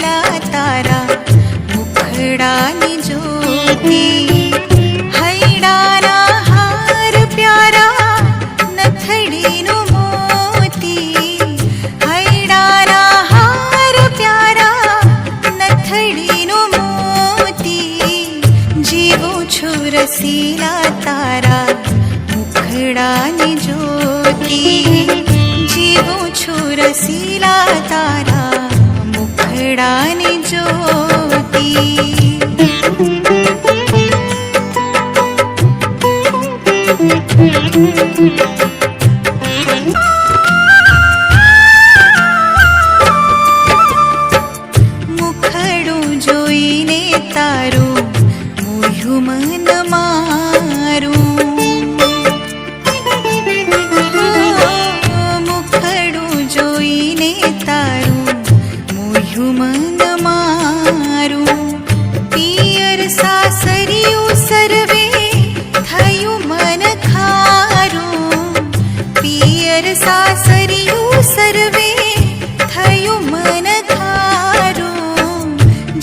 रसीला तारा मुखड़ानी ज्योति हैडाना हार प्यारा नथड़ीनु मोती हैडाना हार प्यारा नथड़ीनु मोती जीवो छु रसीला तारा मुखड़ानी ज्योति जीवो छु रसीला तारा मुखड़ानी ज्योति मुखड़ू जोईने तारू मोह्यु मन मारू मुखड़ू जोईने तारू मोह्यु मन मारू पियर सासरियु सर्वे थयु मन खारू पियर सासरियु सर्वे थयु मन खारू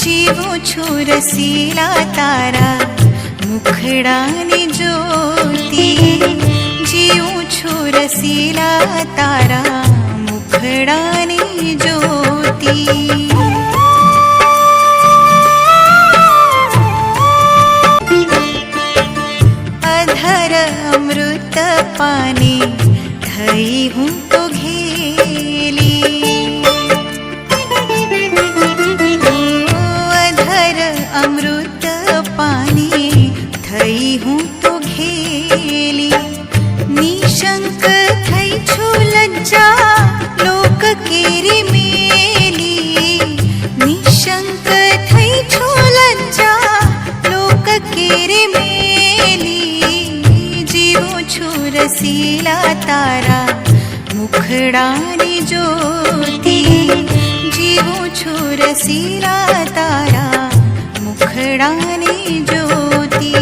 जीवो छु रसीला तारा मुखड़ानी ज्योति जीवो छु रसीला तारा मुखड़ानी ज्योति अधर अमृत पानी थई हूँ तो घेली अधर अमृत पानी थई हूँ तो घेली निशंक थई छु लज्जा लोक केरी मेली निशंक थई छु लज्जा लोक केरी मेली जीवो छु रसीला तारा मुखड़ानी ज्योति जीवो छु रसीला तारा मुखड़ानी ज्योति